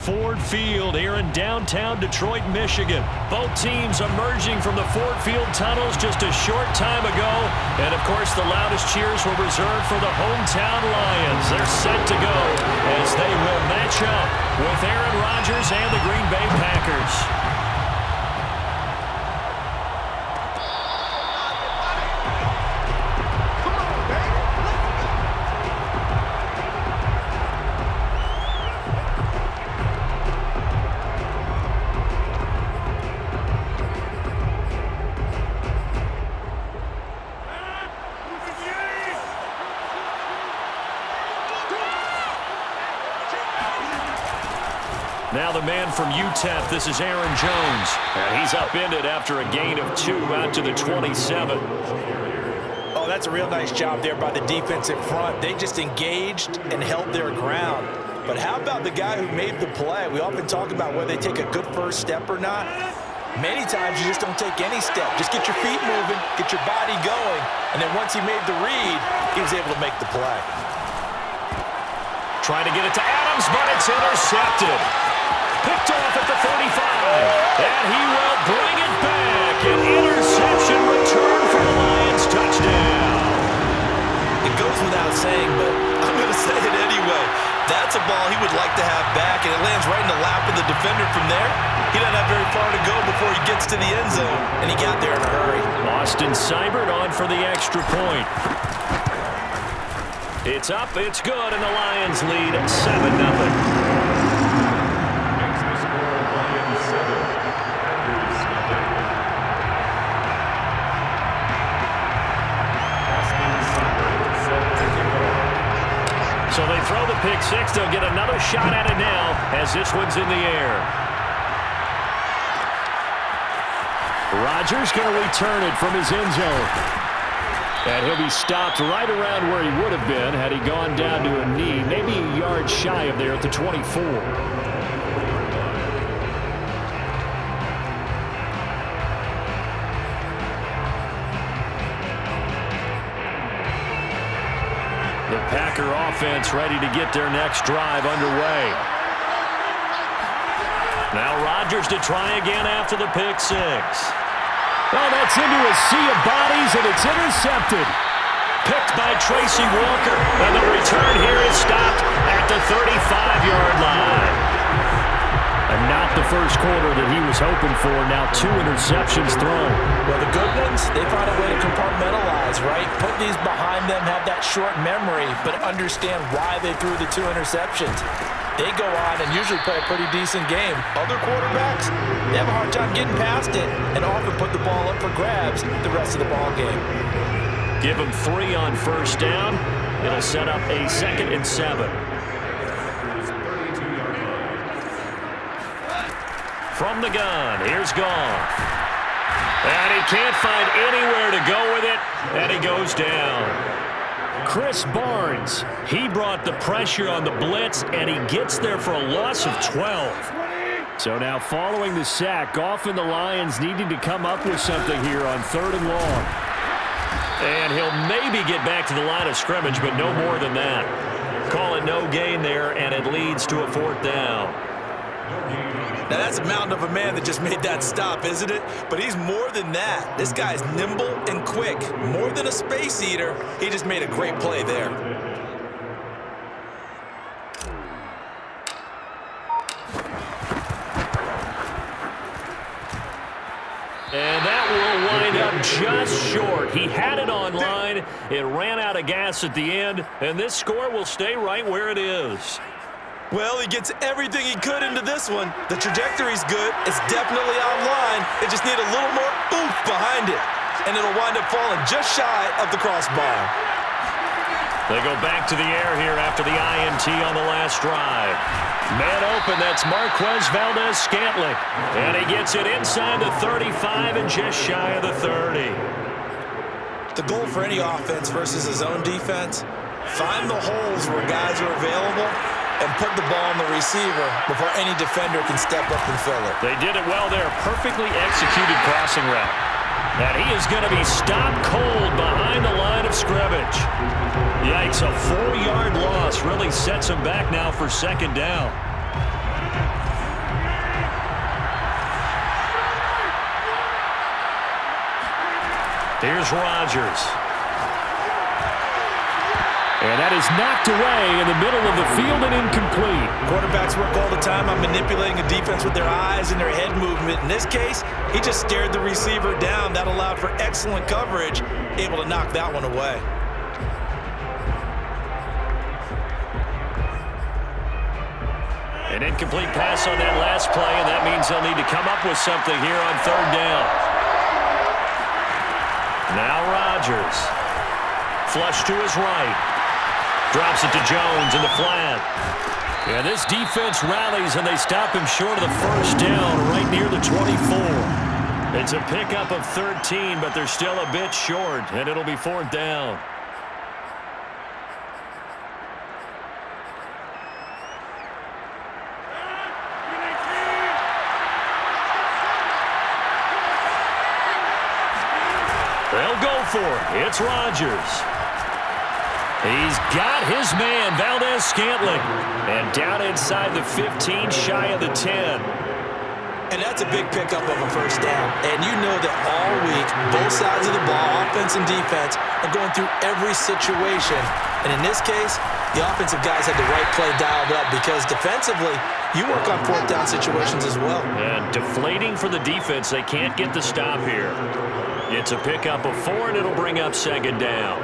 Ford Field here in downtown Detroit, Michigan. Both teams emerging from the Ford Field tunnels just a short time ago. And, of course, the loudest cheers were reserved for the hometown Lions. They're set to go as they will match up with Aaron Rodgers and the Green Bay Packers. Now the man from UTEP, this is Aaron Jones. And he's upended after a gain of 2 out to the 27. Oh, that's a real nice job there by the defensive front. They just engaged and held their ground. But how about the guy who made the play? We often talk about whether they take a good first step or not. Many times you just don't take any step. Just get your feet moving, get your body going, and then once he made the read, he was able to make the play. Trying to get it to Adams, but it's intercepted. Picked off at the 35, and he will bring it back. An interception return for the Lions, touchdown. It goes without saying, but I'm going to say it anyway. That's a ball he would like to have back, and it lands right in the lap of the defender from there. He doesn't have very far to go before he gets to the end zone, and he got there in a hurry. Austin Seibert on for the extra point. It's up, it's good, and the Lions lead 7-0. So they throw the pick six. They'll get another shot at it now as this one's in the air. Rodgers going to return it from his end zone. And he'll be stopped right around where he would have been had he gone down to a knee, maybe a yard shy of there at the 24. The Packer offense ready to get their next drive underway. Now Rodgers to try again after the pick six. Oh, that's into a sea of bodies, and it's intercepted. Picked by Tracy Walker, and the return here is stopped at the 35-yard line. And not the first quarter that he was hoping for. Now 2 interceptions thrown. Well, the good ones, they find a way to compartmentalize, right? Put these behind them, have that short memory, but understand why they threw the 2 interceptions. They go on and usually play a pretty decent game. Other quarterbacks, they have a hard time getting past it and often put the ball up for grabs the rest of the ball game. Give them 3 on first down. It'll set up a 2nd and 7. From the gun, here's Goff. And he can't find anywhere to go with it, and he goes down. Chris Barnes, he brought the pressure on the blitz, and he gets there for a loss of 12. So now following the sack, Goff and the Lions needing to come up with something here on 3rd and long. And he'll maybe get back to the line of scrimmage, but no more than that. Call it no gain there, and it leads to a 4th down. Now, that's a mountain of a man that just made that stop, isn't it? But he's more than that. This guy's nimble and quick. More than a space eater, he just made a great play there. And that will wind up just short. He had it on line. It ran out of gas at the end, and this score will stay right where it is. Well, he gets everything he could into this one. The trajectory's good. It's definitely online. It just needs a little more oomph behind it. And it'll wind up falling just shy of the crossbar. They go back to the air here after the INT on the last drive. Man open, that's Marquez Valdes-Scantling. And he gets it inside the 35 and just shy of the 30. The goal for any offense versus his own defense, find the holes where guys are available and put the ball on the receiver before any defender can step up and fill it. They did it well there. Perfectly executed crossing route. And he is going to be stopped cold behind the line of scrimmage. Yikes, a 4-yard loss really sets him back now for 2nd down. Here's Rodgers. And that is knocked away in the middle of the field and incomplete. Quarterbacks work all the time on manipulating a defense with their eyes and their head movement. In this case, he just stared the receiver down. That allowed for excellent coverage, able to knock that one away. An incomplete pass on that last play, and that means they'll need to come up with something here on third down. Now Rodgers. Flush to his right. Drops it to Jones in the flat. Yeah, this defense rallies, and they stop him short of the first down right near the 24. It's a pickup of 13, but they're still a bit short, and it'll be fourth down. They'll go for it. It's Rodgers. He's got his man, Valdes-Scantling. And down inside the 15, shy of the 10. And that's a big pickup of a first down. And you know that all week, both sides of the ball, offense and defense, are going through every situation. And in this case, the offensive guys had the right play dialed up because defensively, you work on fourth down situations as well. And deflating for the defense. They can't get the stop here. It's a pickup of 4, and it'll bring up second down.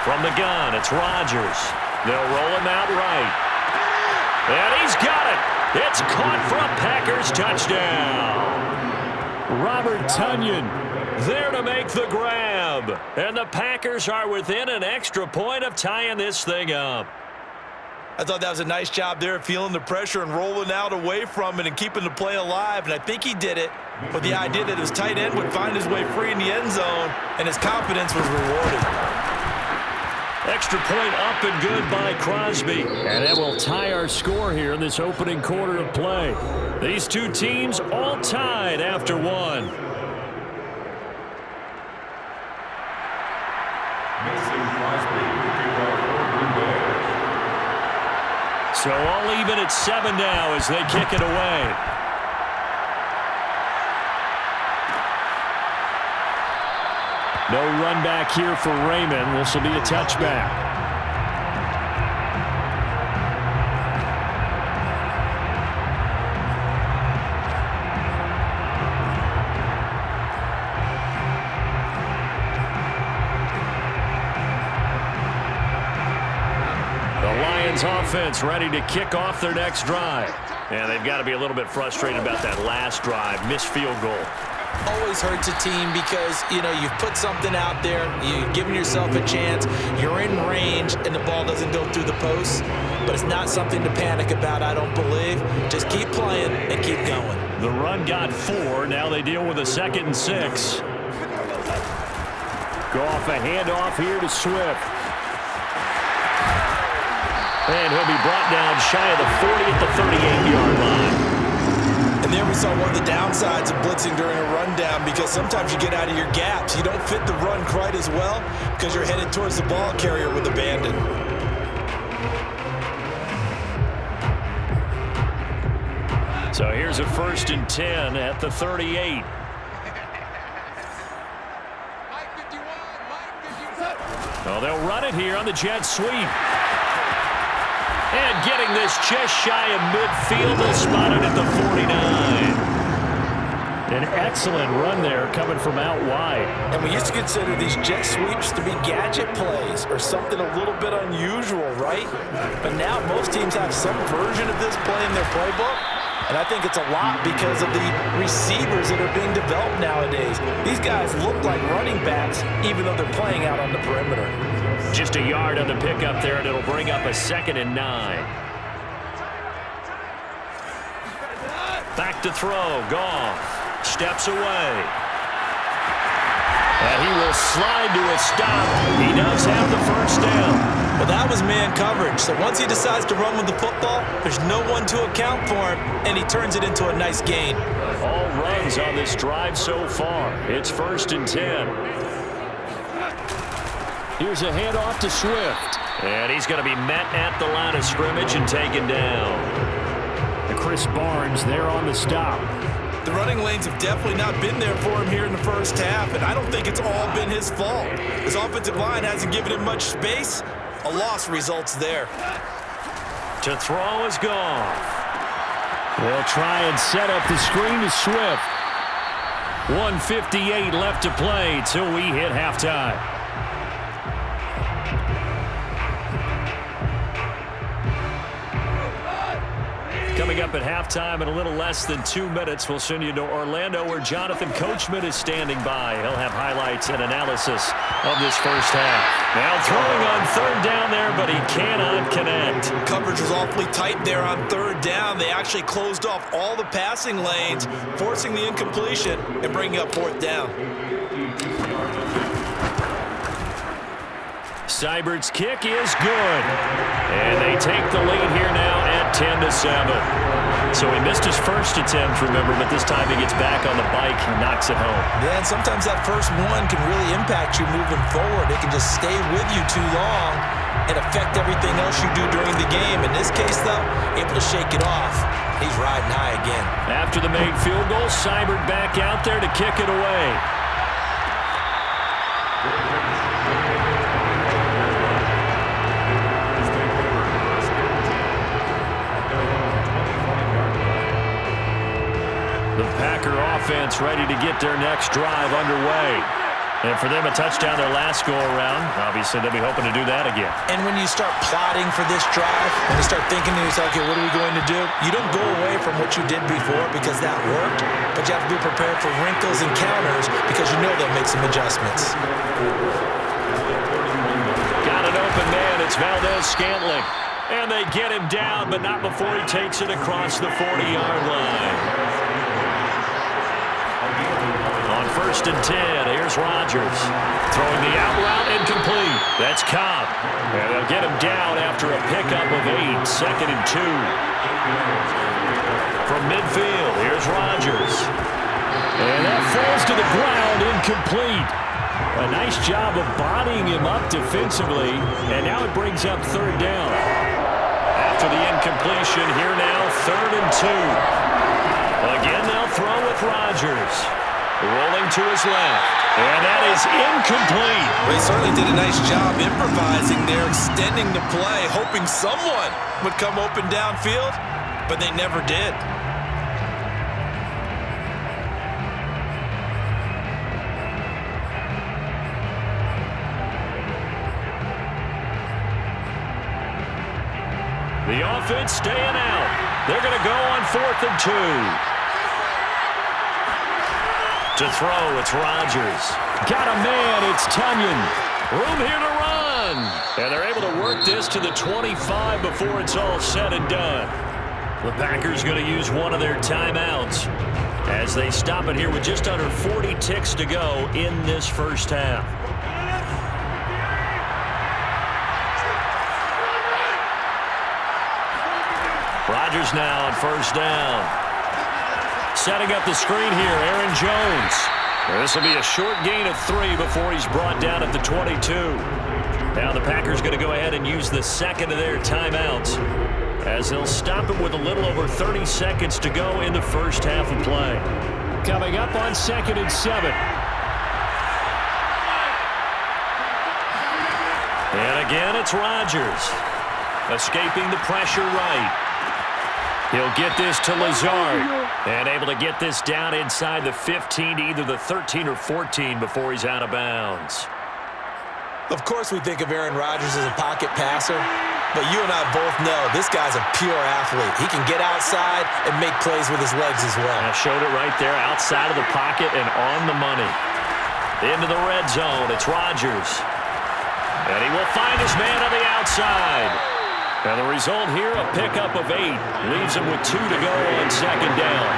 From the gun, it's Rodgers. They'll roll him out right. And he's got it. It's caught for a Packers touchdown. Robert Tonyan there to make the grab. And the Packers are within an extra point of tying this thing up. I thought that was a nice job there, feeling the pressure and rolling out away from it and keeping the play alive. And I think he did it with the idea that his tight end would find his way free in the end zone, and his confidence was rewarded. Extra point up and good by Crosby. And that will tie our score here in this opening quarter of play. These two teams all tied after one. So all even at 7 now as they kick it away. No run back here for Raymond. This will be a touchback. Offense ready to kick off their next drive. And they've got to be a little bit frustrated about that last drive. Missed field goal. Always hurts a team because, you know, you've put something out there, you've given yourself a chance, you're in range, and the ball doesn't go through the posts. But it's not something to panic about, I don't believe. Just keep playing and keep going. The run got 4. Now they deal with a 2nd and 6. Goff a handoff here to Swift. And he'll be brought down shy of the 40 at the 38-yard line. And there we saw one of the downsides of blitzing during a rundown, because sometimes you get out of your gaps. You don't fit the run quite as well because you're headed towards the ball carrier with abandon. So here's a 1st and 10 at the 38. Oh, they'll run it here on the jet sweep. And getting this just shy of midfield, they'll spot it at the 49. An excellent run there coming from out wide. And we used to consider these jet sweeps to be gadget plays or something a little bit unusual, right? But now most teams have some version of this play in their playbook. And I think it's a lot because of the receivers that are being developed nowadays. These guys look like running backs even though they're playing out on the perimeter. Just a yard on the pickup there, and it'll bring up a 2nd and 9. Back to throw. Goff steps away. And he will slide to a stop. He does have the first down. Well, that was man coverage. So once he decides to run with the football, there's no one to account for him, and he turns it into a nice gain. All runs on this drive so far. It's 1st and 10. Here's a handoff to Swift. And he's going to be met at the line of scrimmage and taken down. Chris Barnes there on the stop. The running lanes have definitely not been there for him here in the first half, and I don't think it's all been his fault. His offensive line hasn't given him much space. A loss results there. To throw is Goff. We'll try and set up the screen to Swift. 1:58 left to play till we hit halftime. Coming up at halftime in a little less than 2 minutes, we'll send you to Orlando where Jonathan Coachman is standing by. He'll have highlights and analysis of this first half. Now throwing on third down there, but he cannot connect. Coverage was awfully tight there on third down. They actually closed off all the passing lanes, forcing the incompletion and bringing up fourth down. Seibert's kick is good. And they take the lead here now at 10-7. So he missed his first attempt, remember, but this time he gets back on the bike and knocks it home. Yeah, and sometimes that first one can really impact you moving forward. It can just stay with you too long and affect everything else you do during the game. In this case, though, able to shake it off. He's riding high again. After the made field goal, Seibert back out there to kick it away. The Packer offense ready to get their next drive underway. And for them, a touchdown their last go-around. Obviously, they'll be hoping to do that again. And when you start plotting for this drive, when you start thinking to yourself, okay, what are we going to do? You don't go away from what you did before because that worked, but you have to be prepared for wrinkles and counters because you know they'll make some adjustments. Got an open man. It's Valdez-Scantling. And they get him down, but not before he takes it across the 40-yard line. On 1st and 10, here's Rodgers. Throwing the out route incomplete. That's Cobb. And they'll get him down after a pickup of 8. 2nd and 2. From midfield, here's Rodgers. And that falls to the ground incomplete. A nice job of bodying him up defensively. And now it brings up 3rd down. After the incompletion, here now, 3rd and 2. Again, they'll throw with Rodgers. Rolling to his left. And that is incomplete. They certainly did a nice job improvising there, extending the play, hoping someone would come open downfield, but they never did. The offense staying out. They're going to go on 4th and 2. To throw, it's Rodgers. Got a man, it's Tunyon. Room here to run. And they're able to work this to the 25 before it's all said and done. The Packers going to use one of their timeouts as they stop it here with just under 40 ticks to go in this first half. Rodgers now on 1st down. Setting up the screen here, Aaron Jones. This will be a short gain of 3 before he's brought down at the 22. Now the Packers going to go ahead and use the second of their timeouts as they'll stop it with a little over 30 seconds to go in the first half of play. Coming up on 2nd and 7. And again, it's Rodgers. Escaping the pressure right. He'll get this to Lazard. And able to get this down inside the 15 to either the 13 or 14 before he's out of bounds. Of course we think of Aaron Rodgers as a pocket passer, but you and I both know this guy's a pure athlete. He can get outside and make plays with his legs as well. I showed it right there, outside of the pocket and on the money. Into the red zone, it's Rodgers. And he will find his man on the outside. Now the result here, a pickup of 8. Leaves him with 2 to go on 2nd down.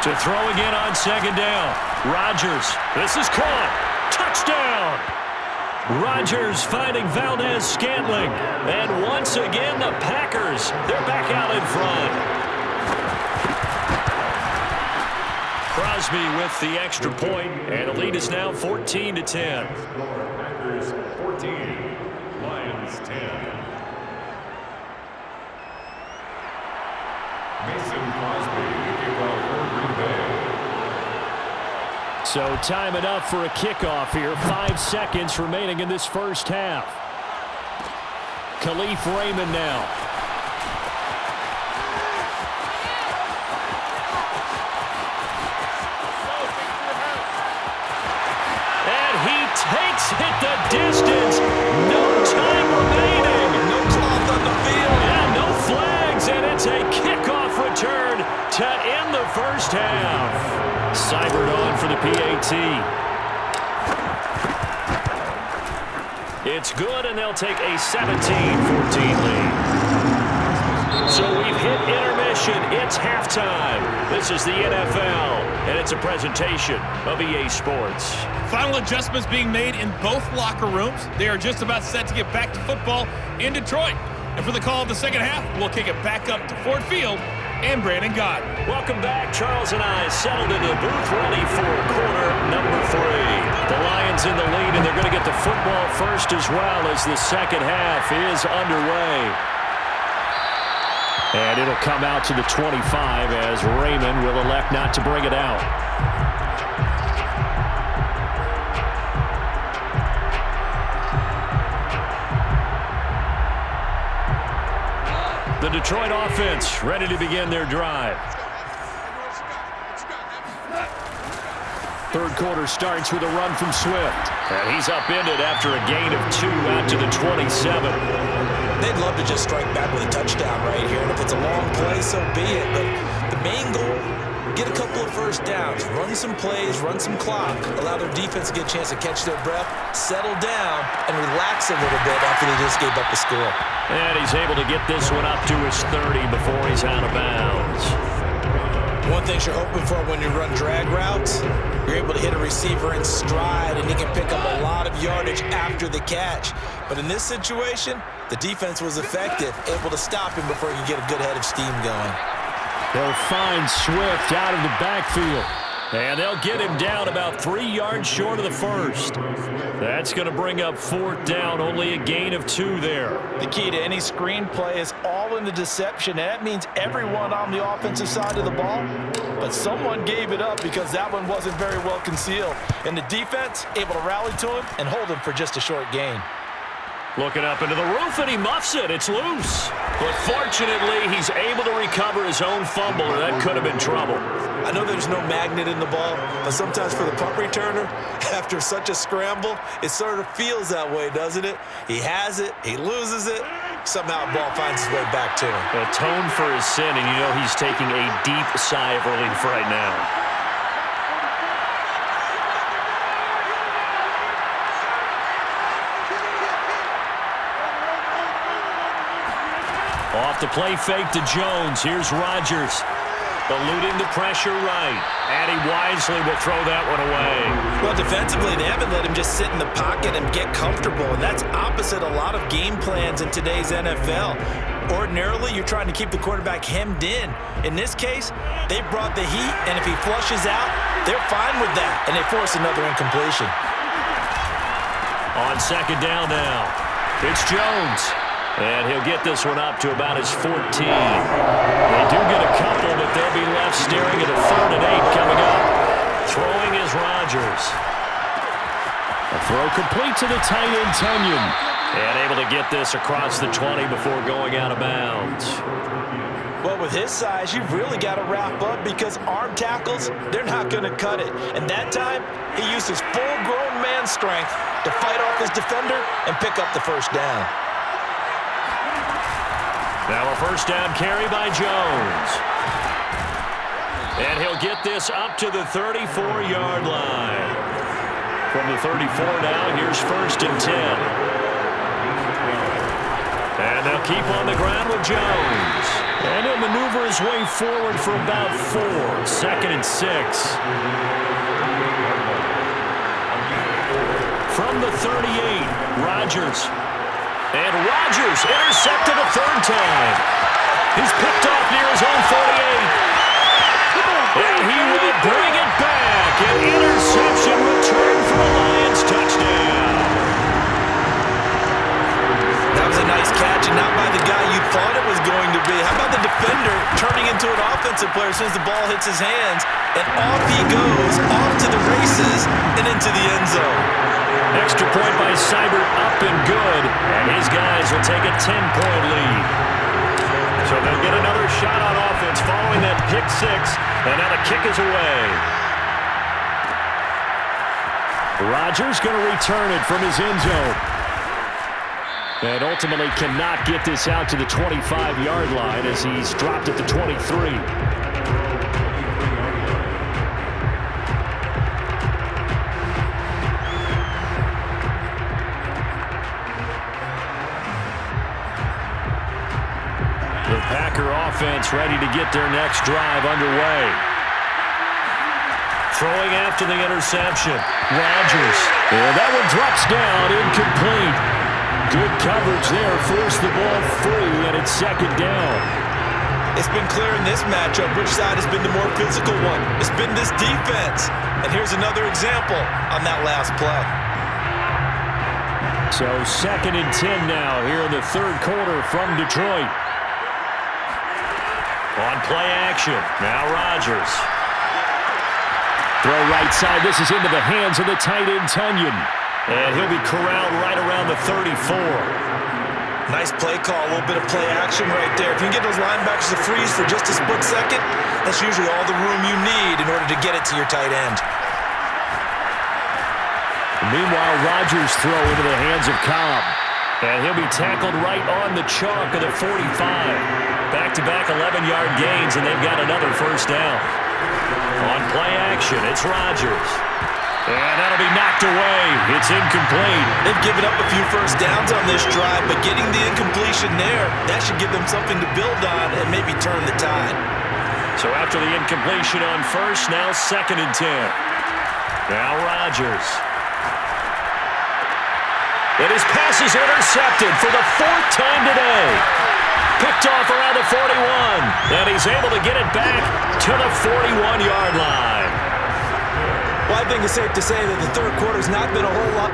To throw again on 2nd down. Rodgers. This is caught. Touchdown. Rodgers finding Valdez-Scantling. And once again, the Packers, they're back out in front. Crosby with the extra point, and the lead is now 14-10. Packers 14, Lions 10. Mason Crosby, kickoff for Green Bay. So time it up for a kickoff here. 5 seconds remaining in this first half. Khalif Raymond now. And he takes it the distance. No time remaining. No cloth on the field. And no flags, and it's a kickoff return to end the first half. Seibert on for the PAT. It's good, and they'll take a 17-14 lead. So we've hit intermission. It's halftime. This is the NFL, and it's a presentation of EA Sports. Final adjustments being made in both locker rooms. They are just about set to get back to football in Detroit. And for the call of the second half, we'll kick it back up to Ford Field and Brandon Gott. Welcome back. Charles and I settled into the booth, ready for quarter number 3. The Lions in the lead, and they're going to get the football first as well as the second half is underway. And it'll come out to the 25 as Raymond will elect not to bring it out. The Detroit offense ready to begin their drive. Third quarter starts with a run from Swift. And he's upended after a gain of 2 out to the 27. They'd love to just strike back with a touchdown right here. And if it's a long play, so be it. But the main goal, get a couple of first downs, run some plays, run some clock, allow their defense to get a chance to catch their breath, settle down, and relax a little bit after they just gave up the score. And he's able to get this one up to his 30 before he's out of bounds. One thing you're hoping for when you run drag routes, you're able to hit a receiver in stride, and he can pick up a lot of yardage after the catch. But in this situation, the defense was effective, able to stop him before he could get a good head of steam going. They'll find Swift out of the backfield. And they'll get him down about 3 yards short of the first. That's going to bring up 4th down, only a gain of 2 there. The key to any screenplay is all in the deception, and that means everyone on the offensive side of the ball. But someone gave it up because that one wasn't very well concealed. And the defense able to rally to him and hold him for just a short gain. Looking up into the roof, and he muffs it. It's loose. But fortunately, he's able to recover his own fumble, or that could have been trouble. I know there's no magnet in the ball, but sometimes for the punt returner, after such a scramble, it sort of feels that way, doesn't it? He has it, he loses it, somehow the ball finds its way back to him. Atone for his sin, and you know he's taking a deep sigh of relief right now. Off the play fake to Jones. Here's Rodgers. Eluding the pressure right. And he wisely will throw that one away. Well, defensively, they haven't let him just sit in the pocket and get comfortable, and that's opposite a lot of game plans in today's NFL. Ordinarily, you're trying to keep the quarterback hemmed in. In this case, they brought the heat, and if he flushes out, they're fine with that, and they force another incompletion. On second down now, it's Jones. And he'll get this one up to about his 14. They do get a couple, but they'll be left staring at a 3rd and 8 coming up. Throwing is Rodgers. A throw complete to the tight end, Tunyon. And able to get this across the 20 before going out of bounds. Well, with his size, you've really got to wrap up because arm tackles, they're not going to cut it. And that time, he used his full-grown man strength to fight off his defender and pick up the first down. Now a first down carry by Jones. And he'll get this up to the 34-yard line. From the 34 now, here's 1st and 10. And they'll keep on the ground with Jones. And he'll maneuver his way forward for about 4. 2nd and 6. From the 38, Rodgers. And Rodgers intercepted a 3rd time. He's picked off near his own 48. And he will bring it back. An interception return for a Lions touchdown. That was a nice catch, and not by the guy you thought it was going to be. How about the defender turning into an offensive player as soon as the ball hits his hands, and off he goes, off to the races, and into the end zone. Extra point by Seibert, up and good, and his guys will take a 10-point lead. So they'll get another shot on offense following that pick six, and now the kick is away. Rodgers going to return it from his end zone. And ultimately cannot get this out to the 25-yard line as he's dropped at the 23. The Packer offense ready to get their next drive underway. Throwing after the interception. Rodgers. And that one drops down, incomplete. Good coverage there. Forced the ball free, and it's second down. It's been clear in this matchup which side has been the more physical one. It's been this defense. And here's another example on that last play. So 2nd and 10 now here in the third quarter from Detroit. On play action. Now Rodgers. Throw right side. This is into the hands of the tight end, Tonyan. And he'll be corralled right around the 34. Nice play call. A little bit of play action right there. If you can get those linebackers to freeze for just a split second, that's usually all the room you need in order to get it to your tight end. Meanwhile, Rodgers throw into the hands of Cobb. And he'll be tackled right on the chalk of the 45. Back-to-back 11-yard gains, and they've got another first down. On play action, it's Rodgers. And that'll be knocked away. It's incomplete. They've given up a few first downs on this drive, but getting the incompletion there, that should give them something to build on and maybe turn the tide. So after the incompletion on first, now 2nd and 10. Now Rodgers. And his pass is intercepted for the 4th time today. Picked off around the 41. And he's able to get it back to the 41-yard line. Well, I think it's safe to say that the third quarter's not been a whole lot